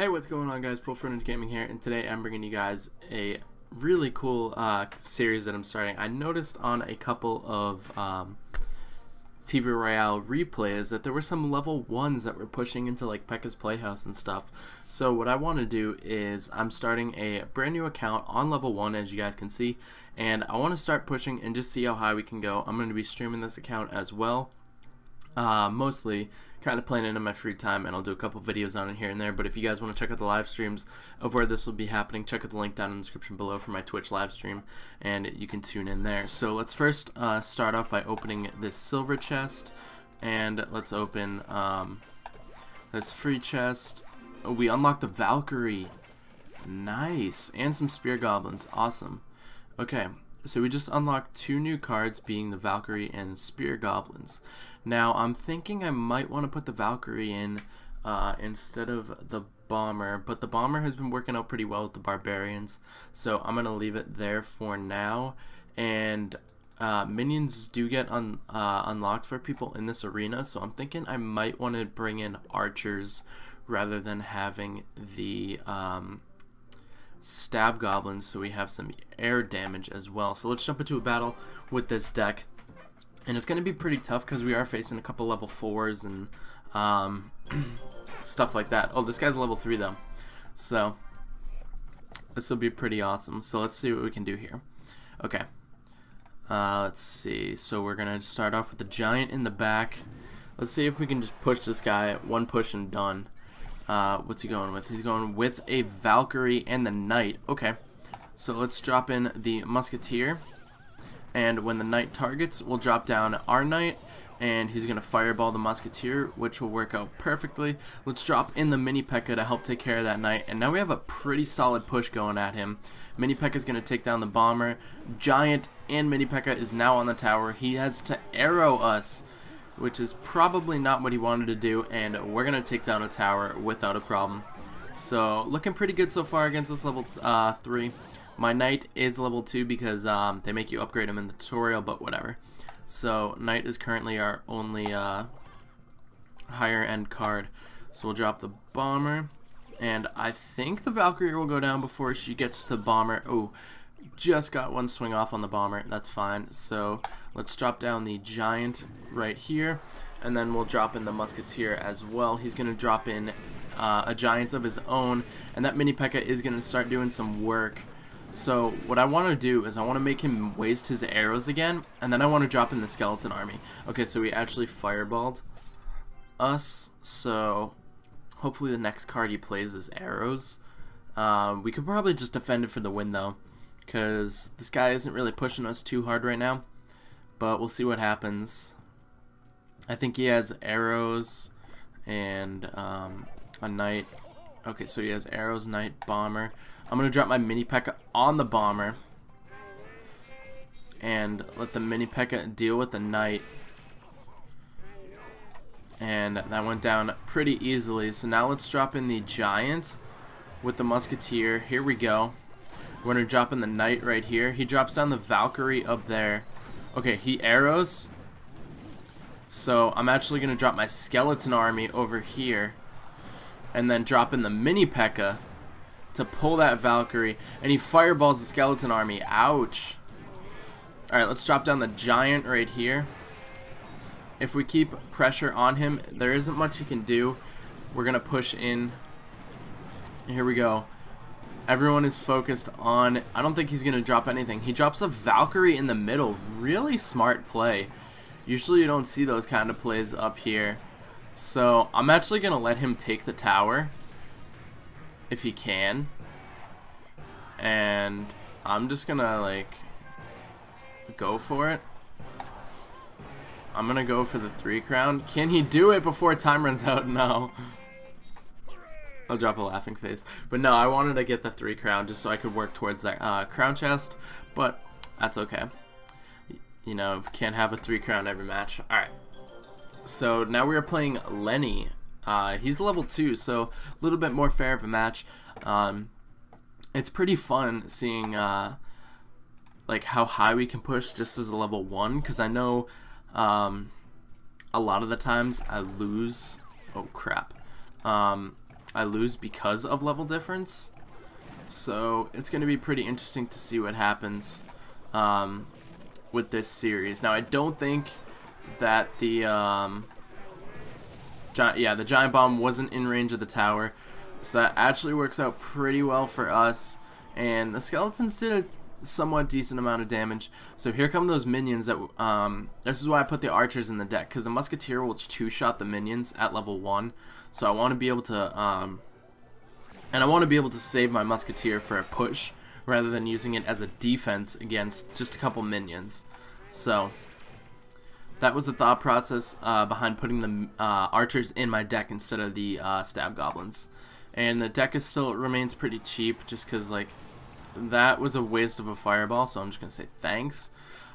Hey, what's going on, guys? Full Frontage Gaming here, and today I'm bringing you guys a really cool series that I'm starting. I noticed on a couple of TV Royale replays that there were some level 1s that were pushing into like Pekka's Playhouse and stuff. So what I want to do is I'm starting a brand new account on level 1, as you guys can see, and I want to start pushing and just see how high we can go. I'm going to be streaming this account as well. Mostly kind of playing it in my free time, and I'll do a couple videos on it here and there. But if you guys want to check out the live streams of where this will be happening, check out the link down in the description below for my Twitch live stream, and you can tune in there. So let's first start off by opening this silver chest, and let's open this free chest. Oh, we unlocked the Valkyrie. Nice. And some spear goblins. Awesome. Okay, so we just unlocked 2 new cards, being the Valkyrie and spear goblins. Now I'm thinking I might want to put the Valkyrie in instead of the bomber, but the bomber has been working out pretty well with the barbarians, so I'm gonna leave it there for now. And minions do get unlocked for people in this arena, so I'm thinking I might want to bring in archers rather than having the stab goblins, so we have some air damage as well. So let's jump into a battle with this deck. And it's going to be pretty tough because we are facing a couple level 4s and stuff like that. Oh, this guy's level 3 though. So this will be pretty awesome. So let's see what we can do here. Okay. Let's see. So we're going to start off with the giant in the back. Let's see if we can just push this guy. One push and done. What's he going with? He's going with a Valkyrie and the knight. Okay. So let's drop in the musketeer. And when the knight targets, we'll drop down our knight, and he's going to fireball the musketeer, which will work out perfectly. Let's drop in the mini Pekka to help take care of that knight, and now we have a pretty solid push going at him. Mini Pekka is going to take down the bomber. Giant and mini Pekka is now on the tower. He has to arrow us, which is probably not what he wanted to do, and we're going to take down a tower without a problem. So looking pretty good so far against this level 3. My knight is level 2 because they make you upgrade him in the tutorial, but whatever. So knight is currently our only higher end card. So we'll drop the bomber, and I think the Valkyrie will go down before she gets to the bomber. Oh, just got one swing off on the bomber. That's fine. So let's drop down the giant right here, and then we'll drop in the musketeer as well. He's going to drop in a giant of his own, and that mini Pekka is going to start doing some work. So what I want to do is I want to make him waste his arrows again, and then I want to drop in the skeleton army. Okay, so we actually fireballed us, so hopefully the next card he plays is arrows. We could probably just defend it for the win though, because this guy isn't really pushing us too hard right now, but we'll see what happens. I think he has arrows and a knight. Okay, so he has arrows, knight, bomber. I'm going to drop my mini Pekka on the bomber and let the mini Pekka deal with the knight. And that went down pretty easily. So now let's drop in the giant with the musketeer. Here we go. We're going to drop in the knight right here. He drops down the Valkyrie up there. Okay, he arrows. So I'm actually going to drop my skeleton army over here and then drop in the mini Pekka to pull that Valkyrie, and he fireballs the skeleton army. Ouch. Alright, let's drop down the giant right here. If we keep pressure on him, there isn't much he can do. We're going to push in. Here we go. Everyone is focused on... I don't think he's going to drop anything. He drops a Valkyrie in the middle. Really smart play. Usually you don't see those kind of plays up here. So I'm actually going to let him take the tower if he can, and I'm just gonna like go for it. I'm gonna go for the 3 crown. Can he do it before time runs out? No. I'll drop a laughing face, but no, I wanted to get the 3 crown just so I could work towards that crown chest, but that's okay. You know, can't have a 3 crown every match. Alright, so now we are playing Lenny. He's level 2, so a little bit more fair of a match. It's pretty fun seeing like how high we can push just as a level 1, because I know a lot of the times I lose. Oh crap. I lose because of level difference. So it's going to be pretty interesting to see what happens with this series. Now I don't think that the the giant bomb wasn't in range of the tower, so that actually works out pretty well for us. And the skeletons did a somewhat decent amount of damage. So here come those minions that this is why I put the archers in the deck, because the musketeer will two-shot the minions at level 1. So I want to be able to save my musketeer for a push rather than using it as a defense against just a couple minions. So that was the thought process behind putting the archers in my deck instead of the stab goblins. And the deck remains pretty cheap, just because like that was a waste of a fireball, so I'm just gonna say thanks.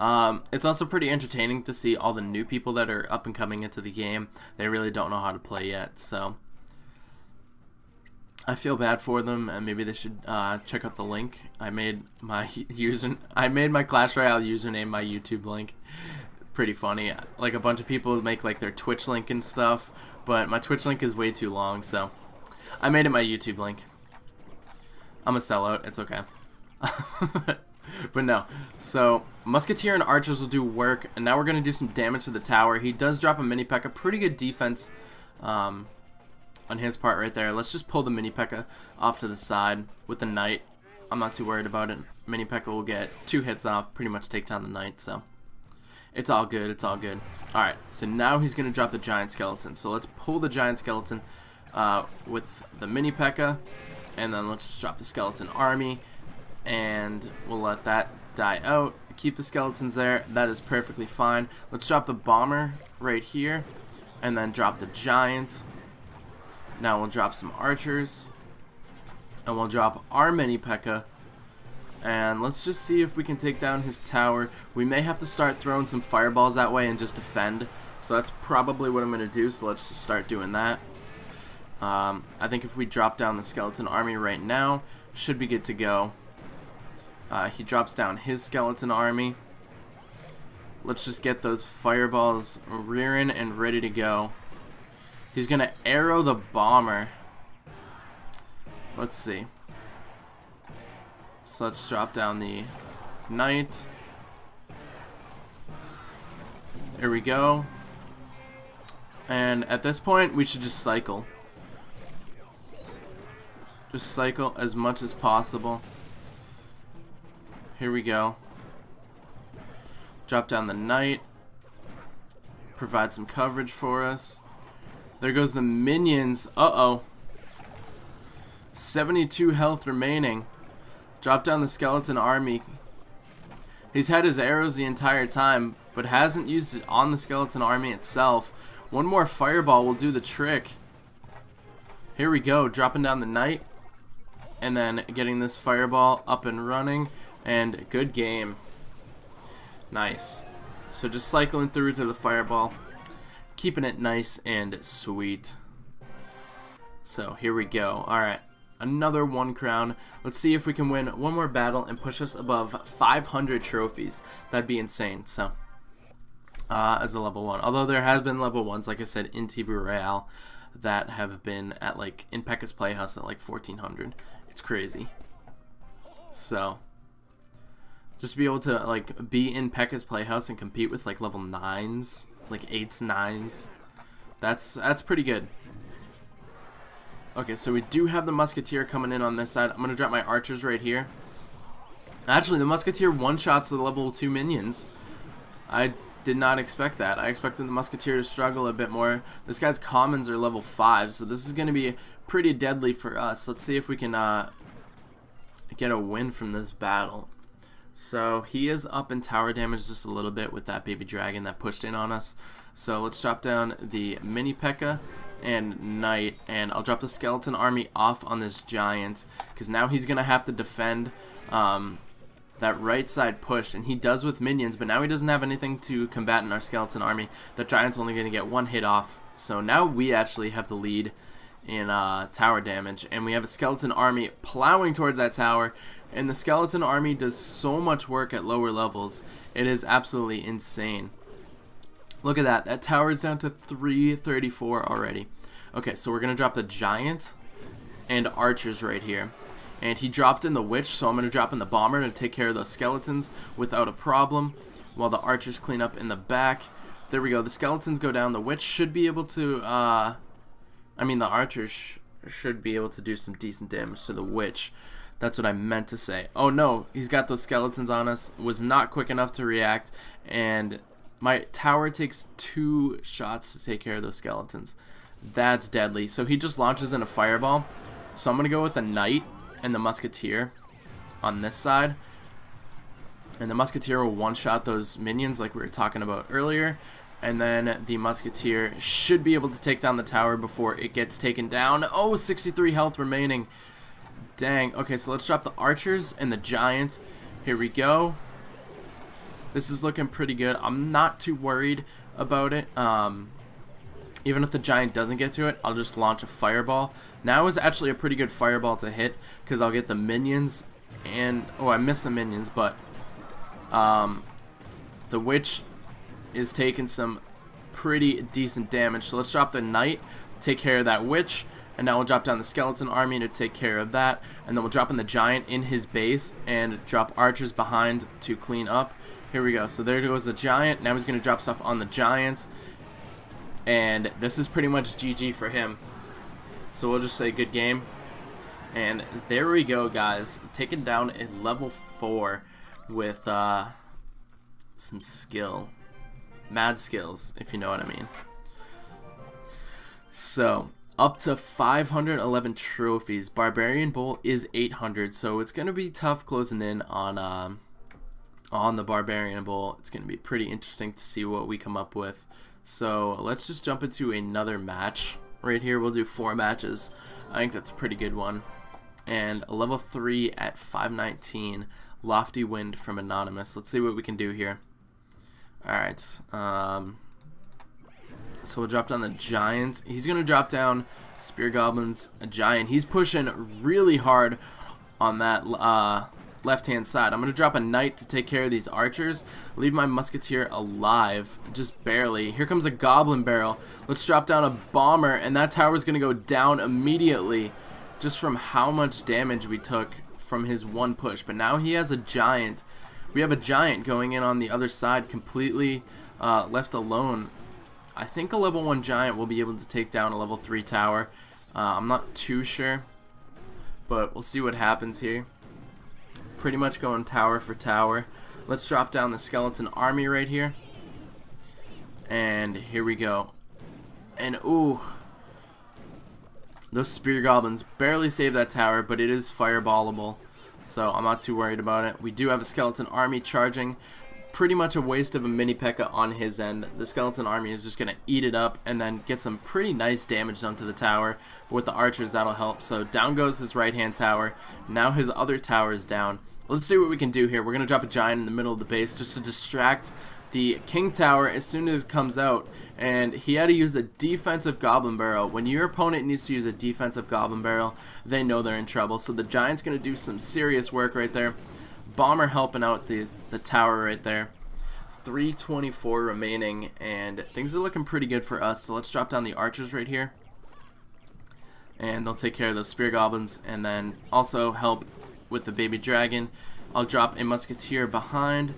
It's also pretty entertaining to see all the new people that are up and coming into the game. They really don't know how to play yet, so I feel bad for them, and maybe they should check out the link. I made my Clash Royale username my YouTube link. It's pretty funny. Like a bunch of people make like their Twitch link and stuff, but my Twitch link is way too long, so I made it my YouTube link. I'm a sellout. It's okay. But no. So musketeer and archers will do work, and now we're gonna do some damage to the tower. He does drop a mini P.E.K.K.A. Pretty good defense on his part right there. Let's just pull the mini P.E.K.K.A. off to the side with the knight. I'm not too worried about it. Mini P.E.K.K.A. will get 2 hits off, pretty much take down the knight, so it's all good. It's all good. All right. So now he's gonna drop the giant skeleton. So let's pull the giant skeleton with the mini P.E.K.K.A. And then let's just drop the skeleton army, and we'll let that die out. Keep the skeletons there. That is perfectly fine. Let's drop the bomber right here, and then drop the giant. Now we'll drop some archers, and we'll drop our mini P.E.K.K.A. And let's just see if we can take down his tower. We may have to start throwing some fireballs that way and just defend. So that's probably what I'm going to do. So let's just start doing that. I think if we drop down the skeleton army right now, should be good to go. He drops down his skeleton army. Let's just get those fireballs rearing and ready to go. He's going to arrow the bomber. Let's see. So let's drop down the knight. There we go. And at this point, we should just cycle. Just cycle as much as possible. Here we go. Drop down the knight. Provide some coverage for us. There goes the minions. Uh-oh. 72 health remaining. Drop down the skeleton army. He's had his arrows the entire time, but hasn't used it on the skeleton army itself. One more fireball will do the trick. Here we go. Dropping down the knight. And then getting this fireball up and running, and good game. Nice. So just cycling through to the fireball, keeping it nice and sweet. So here we go. Alright, another 1 crown. Let's see if we can win one more battle and push us above 500 trophies. That'd be insane. So as a level 1, although there have been level 1s, like I said, in TV Royale, that have been at like in P.E.K.K.A.'s Playhouse at like 1400. It's crazy. So just to be able to like be in P.E.K.K.A.'s Playhouse and compete with like level 9s, like 8s, 9s, that's pretty good. Okay, so we do have the musketeer coming in on this side. I'm gonna drop my archers right here. Actually, the musketeer one-shots the level 2 minions. I did not expect that. I expected the musketeer to struggle a bit more. This guy's commons are level 5, so this is going to be pretty deadly for us. Let's see if we can get a win from this battle. So he is up in tower damage just a little bit with that baby dragon that pushed in on us. So let's drop down the mini P.E.K.K.A. and knight, and I'll drop the skeleton army off on this giant, because now he's going to have to defend that right side push, and he does with minions, but now he doesn't have anything to combat in our skeleton army. The giant's only going to get 1 hit off, so now we actually have the lead in tower damage, and we have a skeleton army plowing towards that tower, and the skeleton army does so much work at lower levels. It is absolutely insane. Look at that. That tower is down to 334 already. Okay, so we're going to drop the giant, and archers right here. And he dropped in the witch, so I'm going to drop in the bomber to take care of those skeletons without a problem, while the archers clean up in the back. There we go. The skeletons go down. The witch should be able to, the archers should be able to do some decent damage to the witch. That's what I meant to say. Oh no, he's got those skeletons on us. Was not quick enough to react, and my tower takes 2 shots to take care of those skeletons. That's deadly. So he just launches in a fireball. So I'm going to go with the knight and the musketeer on this side. And the musketeer will one-shot those minions like we were talking about earlier. And then the musketeer should be able to take down the tower before it gets taken down. Oh, 63 health remaining. Dang. Okay, so let's drop the archers and the giant. Here we go. This is looking pretty good. I'm not too worried about it. Even if the giant doesn't get to it, I'll just launch a fireball. Now is actually a pretty good fireball to hit, because I'll get the minions and... Oh, I missed the minions, but... the witch is taking some pretty decent damage. So let's drop the knight, take care of that witch, and now we'll drop down the skeleton army to take care of that. And then we'll drop in the giant in his base and drop archers behind to clean up. Here we go. So there goes the giant. Now he's going to drop stuff on the giant. And this is pretty much GG for him. So we'll just say good game. And there we go, guys. Taking down a level 4 with some skill. Mad skills, if you know what I mean. So, up to 511 trophies. Barbarian Bowl is 800, so it's going to be tough closing in on the Barbarian Bowl. It's going to be pretty interesting to see what we come up with. So let's just jump into another match right here. We'll do 4 matches. I think that's a pretty good one. And a level 3 at 519. Lofty Wind from Anonymous. Let's see what we can do here. Alright. So we'll drop down the giant. He's going to drop down Spear Goblins, a giant. He's pushing really hard on that left-hand side. I'm going to drop a knight to take care of these archers. Leave my musketeer alive, just barely. Here comes a goblin barrel. Let's drop down a bomber, and that tower's going to go down immediately just from how much damage we took from his one push. But now he has a giant. We have a giant going in on the other side, completely left alone. I think a level 1 giant will be able to take down a level 3 tower. I'm not too sure, but we'll see what happens here. Pretty much going tower for tower. Let's drop down the skeleton army right here. And here we go. And ooh, those spear goblins barely saved that tower, but it is fireballable, so I'm not too worried about it. We do have a skeleton army charging. Pretty much a waste of a mini P.E.K.K.A. on his end. The skeleton army is just going to eat it up and then get some pretty nice damage done to the tower. But with the archers, that'll help. So down goes his right-hand tower. Now his other tower is down. Let's see what we can do here. We're going to drop a giant in the middle of the base just to distract the king tower as soon as it comes out. And he had to use a defensive goblin barrel. When your opponent needs to use a defensive goblin barrel, they know they're in trouble. So the giant's going to do some serious work right there. Bomber helping out the tower right there. 324 remaining, and things are looking pretty good for us. So let's drop down the archers right here, and they'll take care of those spear goblins, and then also help with the baby dragon. I'll drop a musketeer behind,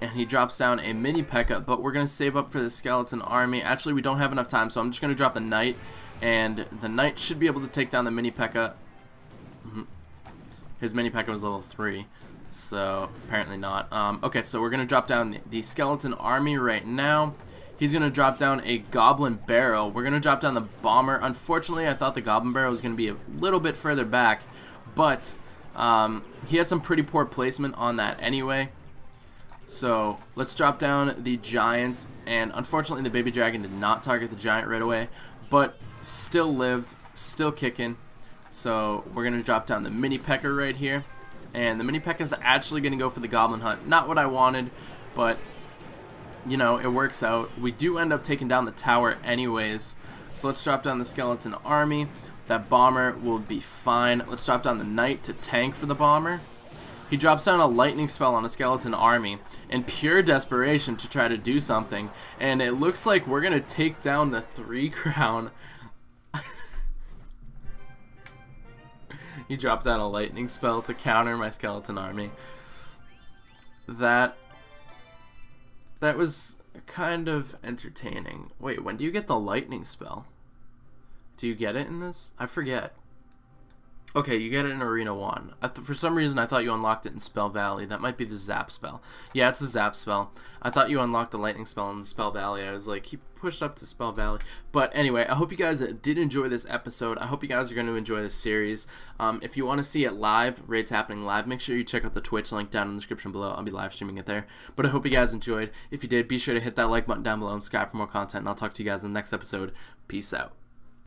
and he drops down a mini P.E.K.K.A. But we're going to save up for the skeleton army. Actually, we don't have enough time, so I'm just going to drop the knight, and the knight should be able to take down the mini P.E.K.K.A. His mini P.E.K.K.A. was level 3, so apparently not. Okay, so we're going to drop down the skeleton army right now. He's going to drop down a goblin barrel. We're going to drop down the bomber. Unfortunately, I thought the goblin barrel was going to be a little bit further back, but he had some pretty poor placement on that anyway. So let's drop down the giant, and unfortunately the baby dragon did not target the giant right away, but still lived, still kicking. So we're going to drop down the mini P.E.K.K.A. right here, and the mini P.E.K.K.A. is actually going to go for the goblin hunt. Not what I wanted, but you know, it works out. We do end up taking down the tower anyways, so let's drop down the skeleton army. That bomber will be fine. Let's drop down the knight to tank for the bomber. He drops down a lightning spell on a skeleton army in pure desperation to try to do something, and it looks like we're going to take down the 3 crown. You dropped down a lightning spell to counter my skeleton army. That was kind of entertaining. Wait, when do you get the lightning spell? Do you get it in this? I forget. Okay, you get it in Arena 1. For some reason, I thought you unlocked it in Spell Valley. That might be the Zap spell. Yeah, it's the Zap spell. I thought you unlocked the Lightning spell in the Spell Valley. I was like, he pushed up to Spell Valley. But anyway, I hope you guys did enjoy this episode. I hope you guys are going to enjoy this series. If you want to see it live, raids happening live, make sure you check out the Twitch link down in the description below. I'll be live streaming it there. But I hope you guys enjoyed. If you did, be sure to hit that like button down below and subscribe for more content. And I'll talk to you guys in the next episode. Peace out.